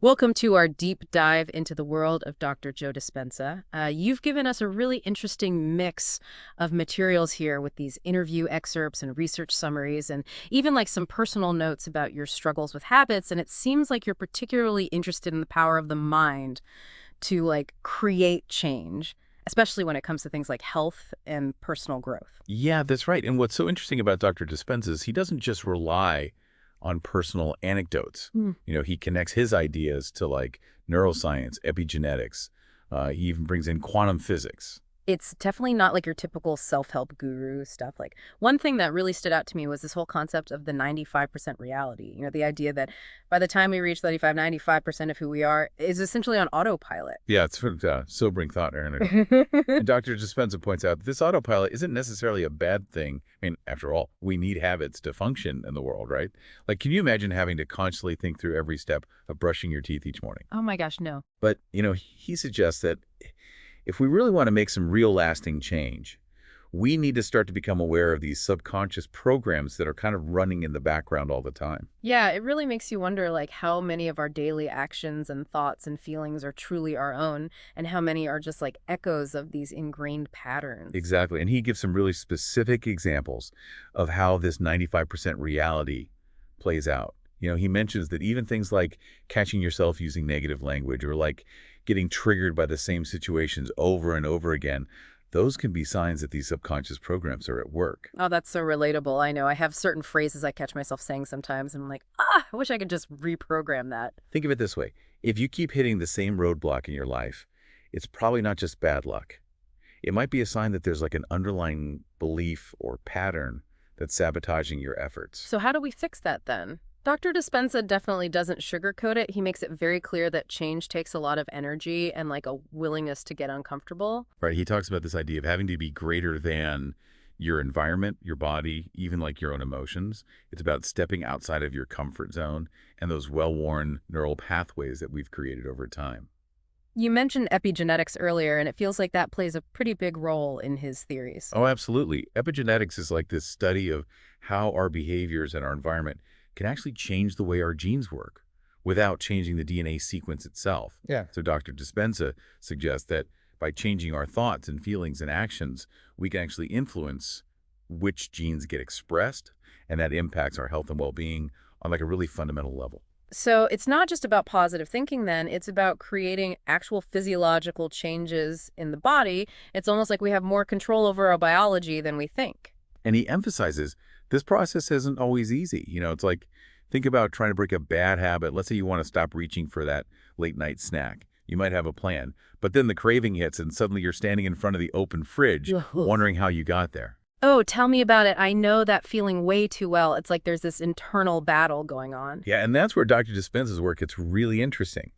Welcome to our deep dive into the world of Dr. Joe Dispenza. You've given us a really interesting mix of materials here with these interview excerpts and research summaries, and even like some personal notes about your struggles with habits. And it seems like you're particularly interested in the power of the mind to like create change, especially when it comes to things like health and personal growth. Yeah, that's right. And what's so interesting about Dr. Dispenza is he doesn't just rely on personal anecdotes. Hmm. He connects his ideas to like neuroscience, epigenetics. He even brings in quantum physics. It's definitely not like your typical self-help guru stuff. Like one thing that really stood out to me was this whole concept of the 95% reality. The idea that by the time we reach 95% of who we are is essentially on autopilot. Yeah, it's sort of sobering thought, Aaron. And Dr. Dispenza points out that this autopilot isn't necessarily a bad thing. I mean, after all, we need habits to function in the world, right? Like, can you imagine having to consciously think through every step of brushing your teeth each morning? Oh my gosh, no. But, he suggests that if we really want to make some real lasting change, we need to start to become aware of these subconscious programs that are kind of running in the background all the time. Yeah, it really makes you wonder like how many of our daily actions and thoughts and feelings are truly our own and how many are just like echoes of these ingrained patterns. Exactly. And he gives some really specific examples of how this 95% reality plays out. He mentions that even things like catching yourself using negative language or like getting triggered by the same situations over and over again, those can be signs that these subconscious programs are at work. Oh, that's so relatable. I know. I have certain phrases I catch myself saying sometimes, and I'm like, I wish I could just reprogram that. Think of it this way. If you keep hitting the same roadblock in your life, it's probably not just bad luck. It might be a sign that there's like an underlying belief or pattern that's sabotaging your efforts. So how do we fix that then? Dr. Dispenza definitely doesn't sugarcoat it. He makes it very clear that change takes a lot of energy and like a willingness to get uncomfortable. Right. He talks about this idea of having to be greater than your environment, your body, even like your own emotions. It's about stepping outside of your comfort zone and those well-worn neural pathways that we've created over time. You mentioned epigenetics earlier, and it feels like that plays a pretty big role in his theories. Oh, absolutely. Epigenetics is like this study of how our behaviors and our environment can actually change the way our genes work without changing the DNA sequence itself. Yeah. So Dr. Dispenza suggests that by changing our thoughts and feelings and actions, we can actually influence which genes get expressed, and that impacts our health and well-being on like a really fundamental level. So it's not just about positive thinking then, it's about creating actual physiological changes in the body. It's almost like we have more control over our biology than we think. And he emphasizes this process isn't always easy. It's like, think about trying to break a bad habit. Let's say you want to stop reaching for that late night snack. You might have a plan, but then the craving hits and suddenly you're standing in front of the open fridge Ugh. wondering how you got there. Oh, tell me about it. I know that feeling way too well. It's like there's this internal battle going on. Yeah, and that's where Dr. Dispenza's work gets really interesting.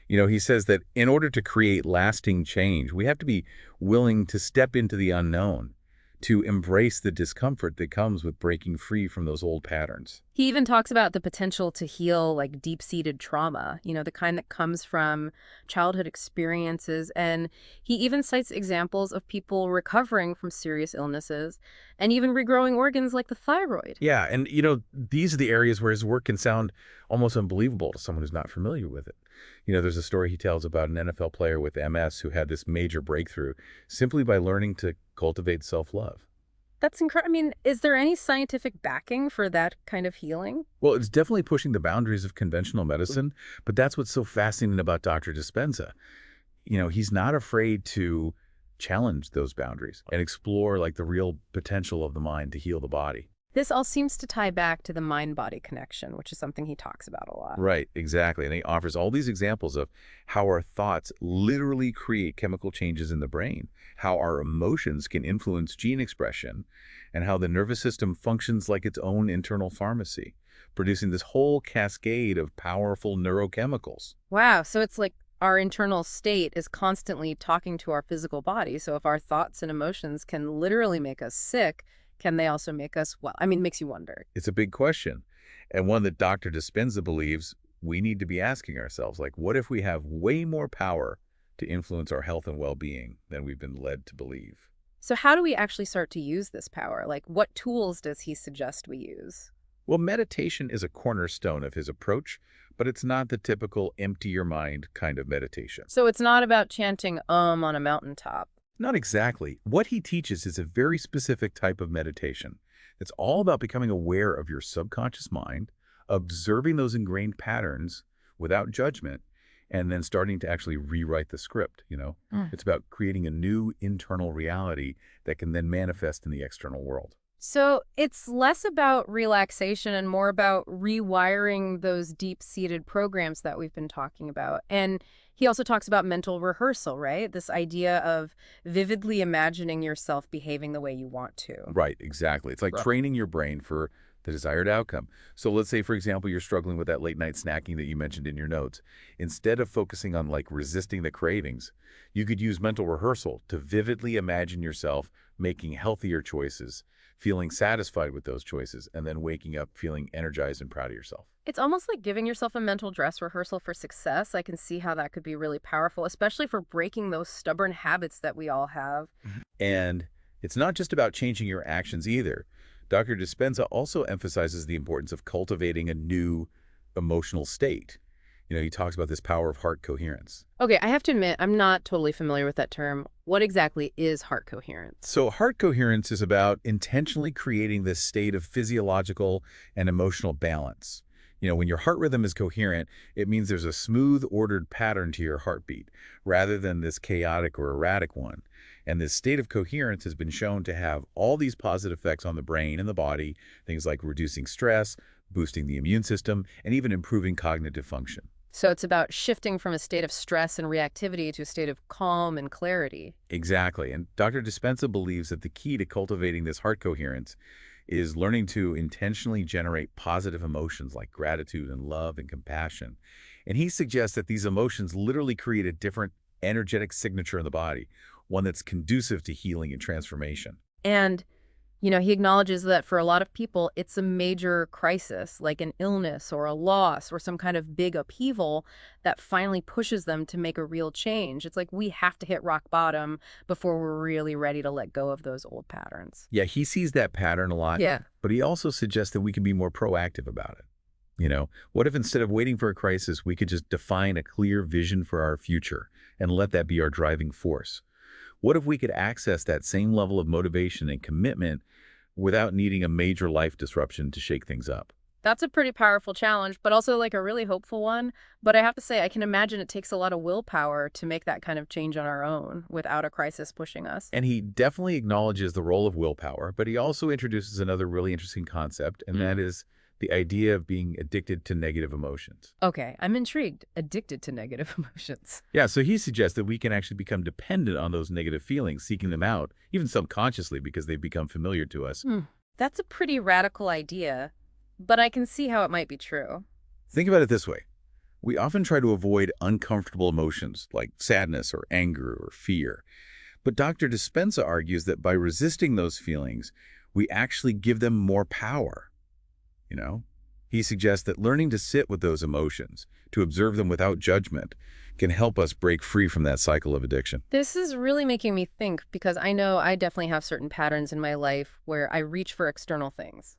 He says that in order to create lasting change, we have to be willing to step into the unknown, to embrace the discomfort that comes with breaking free from those old patterns. He even talks about the potential to heal like deep-seated trauma, the kind that comes from childhood experiences. And he even cites examples of people recovering from serious illnesses and even regrowing organs like the thyroid. Yeah, and these are the areas where his work can sound almost unbelievable to someone who's not familiar with it. There's a story he tells about an NFL player with MS who had this major breakthrough simply by learning to cultivate self-love. That's incredible. I mean, is there any scientific backing for that kind of healing? Well, it's definitely pushing the boundaries of conventional medicine, but that's what's so fascinating about Dr. Dispenza. He's not afraid to challenge those boundaries and explore like the real potential of the mind to heal the body. This all seems to tie back to the mind-body connection, which is something he talks about a lot. Right, exactly. And he offers all these examples of how our thoughts literally create chemical changes in the brain, how our emotions can influence gene expression, and how the nervous system functions like its own internal pharmacy, producing this whole cascade of powerful neurochemicals. Wow, so it's like our internal state is constantly talking to our physical body. So if our thoughts and emotions can literally make us sick, can they also make us well? I mean, it makes you wonder. It's a big question, and one that Dr. Dispenza believes we need to be asking ourselves, like, what if we have way more power to influence our health and well-being than we've been led to believe? So how do we actually start to use this power? Like, what tools does he suggest we use? Well, meditation is a cornerstone of his approach, but it's not the typical empty your mind kind of meditation. So it's not about chanting on a mountaintop. Not exactly. What he teaches is a very specific type of meditation. It's all about becoming aware of your subconscious mind, observing those ingrained patterns without judgment, and then starting to actually rewrite the script. Mm. It's about creating a new internal reality that can then manifest in the external world. So it's less about relaxation and more about rewiring those deep-seated programs that we've been talking about. And he also talks about mental rehearsal, right? This idea of vividly imagining yourself behaving the way you want to. Right, exactly. It's like Right. training your brain for the desired outcome. So let's say, for example, you're struggling with that late night snacking that you mentioned in your notes. Instead of focusing on like resisting the cravings, you could use mental rehearsal to vividly imagine yourself making healthier choices, feeling satisfied with those choices, and then waking up feeling energized and proud of yourself. It's almost like giving yourself a mental dress rehearsal for success. I can see how that could be really powerful, especially for breaking those stubborn habits that we all have. And it's not just about changing your actions either. Dr. Dispenza also emphasizes the importance of cultivating a new emotional state. He talks about this power of heart coherence. Okay, I have to admit, I'm not totally familiar with that term. What exactly is heart coherence? So heart coherence is about intentionally creating this state of physiological and emotional balance. When your heart rhythm is coherent, it means there's a smooth, ordered pattern to your heartbeat, rather than this chaotic or erratic one. And this state of coherence has been shown to have all these positive effects on the brain and the body, things like reducing stress, boosting the immune system, and even improving cognitive function. So it's about shifting from a state of stress and reactivity to a state of calm and clarity. Exactly. And Dr. Dispenza believes that the key to cultivating this heart coherence is learning to intentionally generate positive emotions like gratitude and love and compassion. And he suggests that these emotions literally create a different energetic signature in the body, one that's conducive to healing and transformation. And he acknowledges that for a lot of people, it's a major crisis, like an illness or a loss or some kind of big upheaval that finally pushes them to make a real change. It's like we have to hit rock bottom before we're really ready to let go of those old patterns. Yeah, he sees that pattern a lot, Yeah. but he also suggests that we can be more proactive about it. What if instead of waiting for a crisis, we could just define a clear vision for our future and let that be our driving force? What if we could access that same level of motivation and commitment without needing a major life disruption to shake things up? That's a pretty powerful challenge, but also like a really hopeful one. But I have to say, I can imagine it takes a lot of willpower to make that kind of change on our own without a crisis pushing us. And he definitely acknowledges the role of willpower, but he also introduces another really interesting concept, and that is the idea of being addicted to negative emotions. Okay, I'm intrigued. Addicted to negative emotions. Yeah, so he suggests that we can actually become dependent on those negative feelings, seeking them out, even subconsciously because they've become familiar to us. That's a pretty radical idea, but I can see how it might be true. Think about it this way. We often try to avoid uncomfortable emotions like sadness or anger or fear. But Dr. Dispenza argues that by resisting those feelings, we actually give them more power. He suggests that learning to sit with those emotions, to observe them without judgment, can help us break free from that cycle of addiction. This is really making me think because I know I definitely have certain patterns in my life where I reach for external things.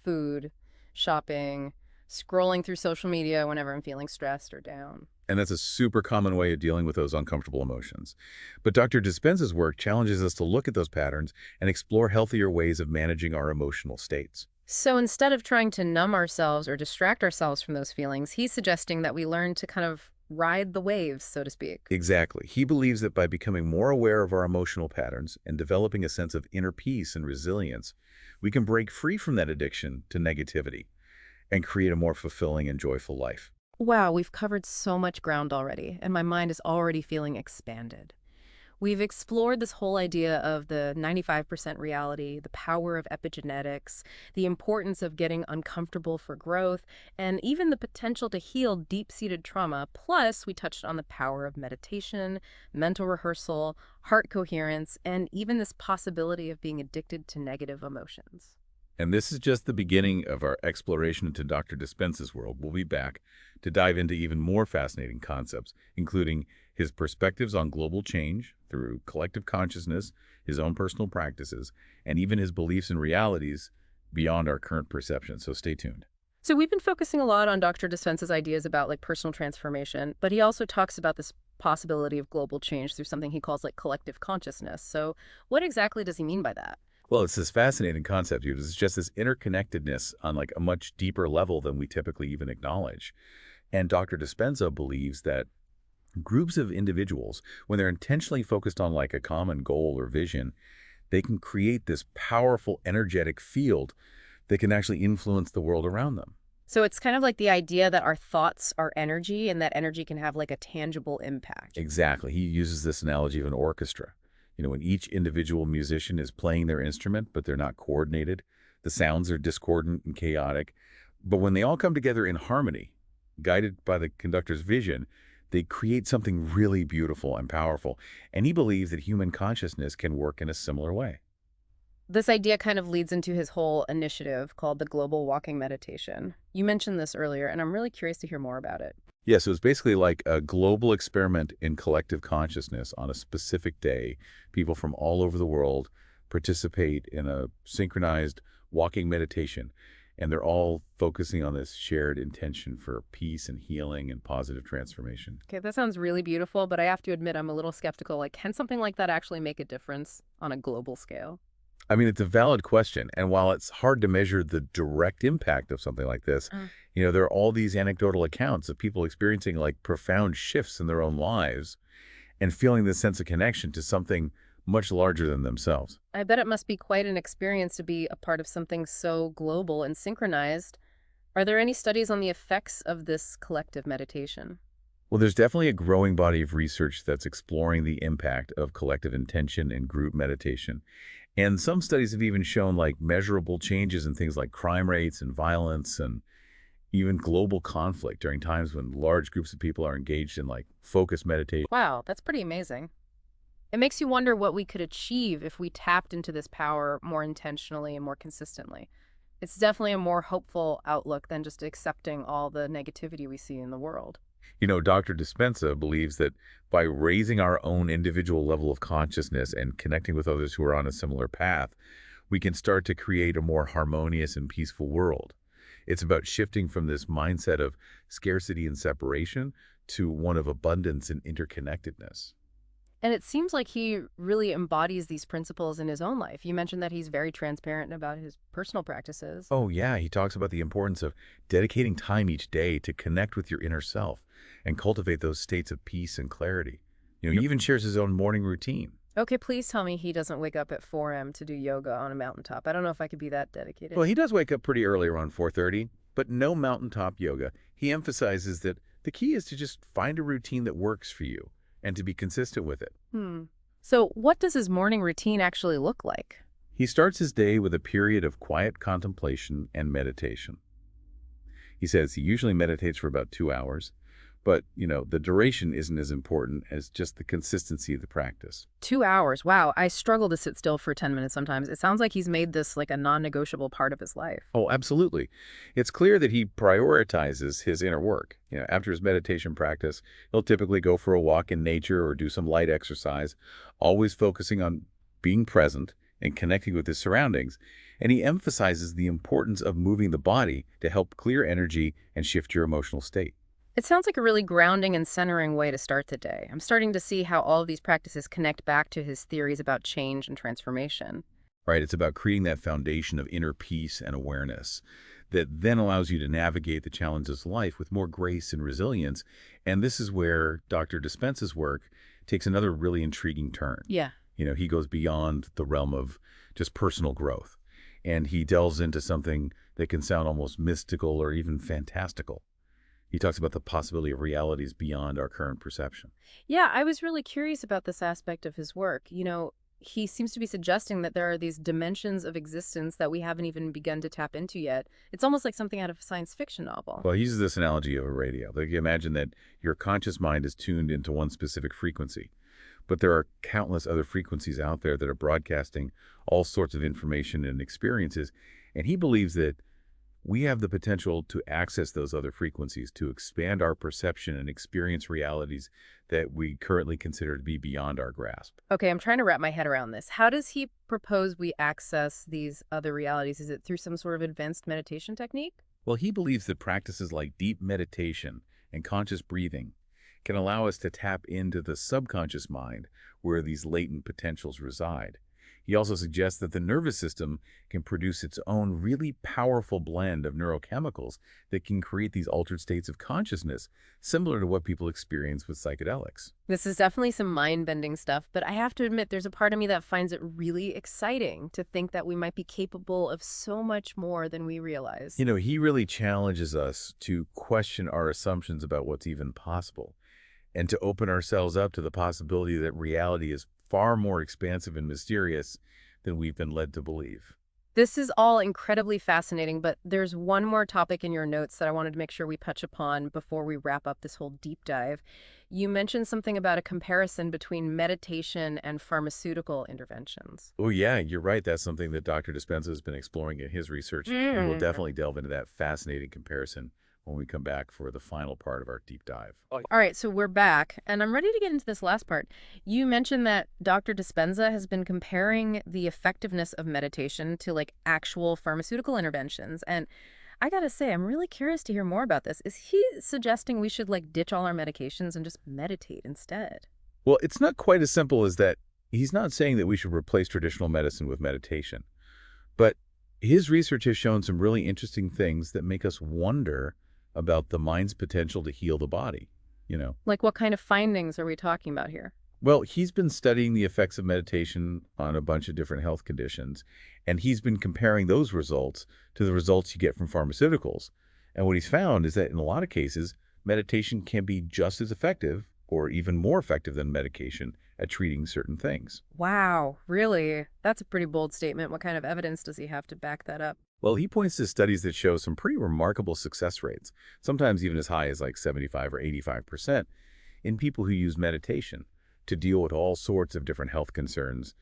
Food, shopping, scrolling through social media whenever I'm feeling stressed or down. And that's a super common way of dealing with those uncomfortable emotions. But Dr. Dispenza's work challenges us to look at those patterns and explore healthier ways of managing our emotional states. So instead of trying to numb ourselves or distract ourselves from those feelings, he's suggesting that we learn to kind of ride the waves, so to speak. Exactly. He believes that by becoming more aware of our emotional patterns and developing a sense of inner peace and resilience, we can break free from that addiction to negativity and create a more fulfilling and joyful life. Wow, we've covered so much ground already, and my mind is already feeling expanded. We've explored this whole idea of the 95% reality, the power of epigenetics, the importance of getting uncomfortable for growth, and even the potential to heal deep-seated trauma. Plus, we touched on the power of meditation, mental rehearsal, heart coherence, and even this possibility of being addicted to negative emotions. And this is just the beginning of our exploration into Dr. Dispenza's world. We'll be back to dive into even more fascinating concepts, including his perspectives on global change through collective consciousness, his own personal practices, and even his beliefs and realities beyond our current perception. So stay tuned. So we've been focusing a lot on Dr. Dispenza's ideas about like personal transformation, but he also talks about this possibility of global change through something he calls like collective consciousness. So what exactly does he mean by that? Well, it's this fascinating concept, dude. It's just this interconnectedness on like a much deeper level than we typically even acknowledge. And Dr. Dispenza believes that groups of individuals, when they're intentionally focused on like a common goal or vision, they can create this powerful, energetic field that can actually influence the world around them. So it's kind of like the idea that our thoughts are energy and that energy can have like a tangible impact. Exactly. He uses this analogy of an orchestra. When each individual musician is playing their instrument, but they're not coordinated, the sounds are discordant and chaotic. But when they all come together in harmony, guided by the conductor's vision, they create something really beautiful and powerful. And he believes that human consciousness can work in a similar way. This idea kind of leads into his whole initiative called the Global Walking Meditation. You mentioned this earlier, and I'm really curious to hear more about it. Yeah, so it's basically like a global experiment in collective consciousness on a specific day. People from all over the world participate in a synchronized walking meditation, and they're all focusing on this shared intention for peace and healing and positive transformation. Okay, that sounds really beautiful, but I have to admit I'm a little skeptical. Like, can something like that actually make a difference on a global scale? I mean, it's a valid question, and while it's hard to measure the direct impact of something like this, there are all these anecdotal accounts of people experiencing like profound shifts in their own lives and feeling this sense of connection to something much larger than themselves. I bet it must be quite an experience to be a part of something so global and synchronized. Are there any studies on the effects of this collective meditation? Well, there's definitely a growing body of research that's exploring the impact of collective intention and group meditation. And some studies have even shown like measurable changes in things like crime rates and violence and even global conflict during times when large groups of people are engaged in like focused meditation. Wow, that's pretty amazing. It makes you wonder what we could achieve if we tapped into this power more intentionally and more consistently. It's definitely a more hopeful outlook than just accepting all the negativity we see in the world. Dr. Dispenza believes that by raising our own individual level of consciousness and connecting with others who are on a similar path, we can start to create a more harmonious and peaceful world. It's about shifting from this mindset of scarcity and separation to one of abundance and interconnectedness. And it seems like he really embodies these principles in his own life. You mentioned that he's very transparent about his personal practices. Oh, yeah, he talks about the importance of dedicating time each day to connect with your inner self and cultivate those states of peace and clarity. He even shares his own morning routine. Okay, please tell me he doesn't wake up at 4 a.m. to do yoga on a mountaintop. I don't know if I could be that dedicated. Well, he does wake up pretty early around 4:30, but no mountaintop yoga. He emphasizes that the key is to just find a routine that works for you and to be consistent with it. So what does his morning routine actually look like? He starts his day with a period of quiet contemplation and meditation. He says he usually meditates for about 2 hours, but, the duration isn't as important as just the consistency of the practice. 2 hours. Wow, I struggle to sit still for 10 minutes sometimes. It sounds like he's made this like a non-negotiable part of his life. Oh, absolutely. It's clear that he prioritizes his inner work. After his meditation practice, he'll typically go for a walk in nature or do some light exercise, always focusing on being present and connecting with his surroundings. And he emphasizes the importance of moving the body to help clear energy and shift your emotional state. It sounds like a really grounding and centering way to start the day. I'm starting to see how all of these practices connect back to his theories about change and transformation. Right? It's about creating that foundation of inner peace and awareness that then allows you to navigate the challenges of life with more grace and resilience. And this is where Dr. Dispenza's work takes another really intriguing turn. Yeah. He goes beyond the realm of just personal growth, and he delves into something that can sound almost mystical or even fantastical. He talks about the possibility of realities beyond our current perception. Yeah, I was really curious about this aspect of his work. He seems to be suggesting that there are these dimensions of existence that we haven't even begun to tap into yet. It's almost like something out of a science fiction novel. Well, he uses this analogy of a radio. Like, you imagine that your conscious mind is tuned into one specific frequency, but there are countless other frequencies out there that are broadcasting all sorts of information and experiences. And he believes that we have the potential to access those other frequencies, to expand our perception and experience realities that we currently consider to be beyond our grasp. Okay, I'm trying to wrap my head around this. How does he propose we access these other realities? Is it through some sort of advanced meditation technique? Well, he believes that practices like deep meditation and conscious breathing can allow us to tap into the subconscious mind where these latent potentials reside. He also suggests that the nervous system can produce its own really powerful blend of neurochemicals that can create these altered states of consciousness, similar to what people experience with psychedelics. This is definitely some mind-bending stuff, but I have to admit there's a part of me that finds it really exciting to think that we might be capable of so much more than we realize. He really challenges us to question our assumptions about what's even possible and to open ourselves up to the possibility that reality is far more expansive and mysterious than we've been led to believe. This is all incredibly fascinating, but there's one more topic in your notes that I wanted to make sure we touch upon before we wrap up this whole deep dive. You mentioned something about a comparison between meditation and pharmaceutical interventions. Oh, yeah, you're right. That's something that Dr. Dispenza has been exploring in his research, and we'll definitely delve into that fascinating comparison when we come back for the final part of our deep dive. All right, so we're back, and I'm ready to get into this last part. You mentioned that Dr. Dispenza has been comparing the effectiveness of meditation to like actual pharmaceutical interventions. And I gotta say, I'm really curious to hear more about this. Is he suggesting we should like ditch all our medications and just meditate instead? Well, it's not quite as simple as that. He's not saying that we should replace traditional medicine with meditation, but his research has shown some really interesting things that make us wonder about the mind's potential to heal the body. Like, what kind of findings are we talking about here? Well, he's been studying the effects of meditation on a bunch of different health conditions, and he's been comparing those results to the results you get from pharmaceuticals. And what he's found is that in a lot of cases, meditation can be just as effective or even more effective than medication at treating certain things. Wow, really? That's a pretty bold statement. What kind of evidence does he have to back that up? Well, he points to studies that show some pretty remarkable success rates, sometimes even as high as like 75 or 85% in people who use meditation to deal with all sorts of different health concerns.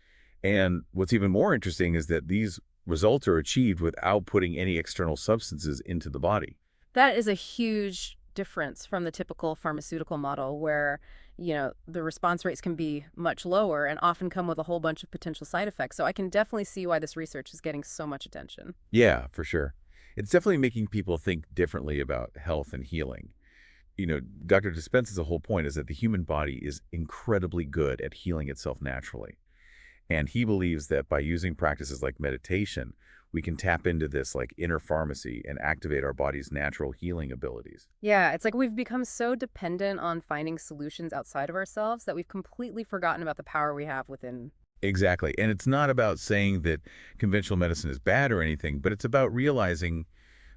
And what's even more interesting is that these results are achieved without putting any external substances into the body. That is a huge difference from the typical pharmaceutical model where, the response rates can be much lower and often come with a whole bunch of potential side effects. So I can definitely see why this research is getting so much attention. Yeah, for sure. It's definitely making people think differently about health and healing. Dr. Dispenza's whole point is that the human body is incredibly good at healing itself naturally. And he believes that by using practices like meditation, we can tap into this like inner pharmacy and activate our body's natural healing abilities. Yeah, it's like we've become so dependent on finding solutions outside of ourselves that we've completely forgotten about the power we have within. Exactly. And it's not about saying that conventional medicine is bad or anything, but it's about realizing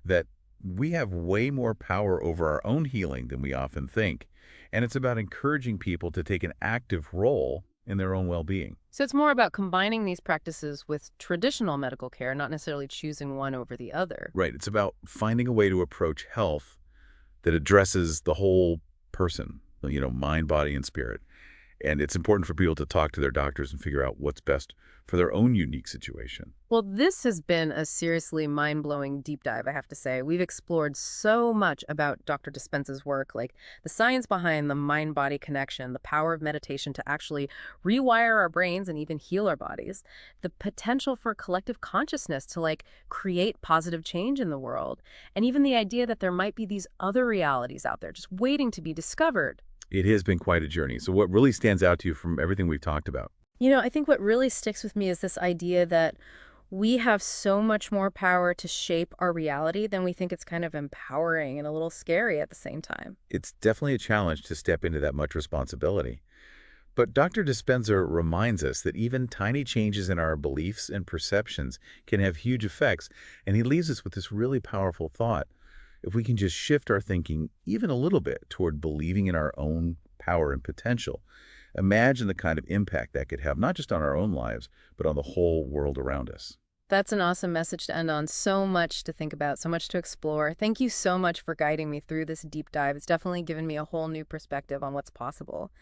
that we have way more power over our own healing than we often think. And it's about encouraging people to take an active role in their own well-being. So it's more about combining these practices with traditional medical care, not necessarily choosing one over the other. Right. It's about finding a way to approach health that addresses the whole person, mind, body, and spirit. And it's important for people to talk to their doctors and figure out what's best for their own unique situation. Well, this has been a seriously mind-blowing deep dive, I have to say. We've explored so much about Dr. Dispenza's work, like the science behind the mind-body connection, the power of meditation to actually rewire our brains and even heal our bodies, the potential for collective consciousness to like create positive change in the world, and even the idea that there might be these other realities out there just waiting to be discovered. It has been quite a journey. So what really stands out to you from everything we've talked about? I think what really sticks with me is this idea that we have so much more power to shape our reality than we think. It's kind of empowering and a little scary at the same time. It's definitely a challenge to step into that much responsibility. But Dr. Dispenza reminds us that even tiny changes in our beliefs and perceptions can have huge effects, and he leaves us with this really powerful thought. If we can just shift our thinking even a little bit toward believing in our own power and potential, imagine the kind of impact that could have, not just on our own lives, but on the whole world around us. That's an awesome message to end on. So much to think about, so much to explore. Thank you so much for guiding me through this deep dive. It's definitely given me a whole new perspective on what's possible.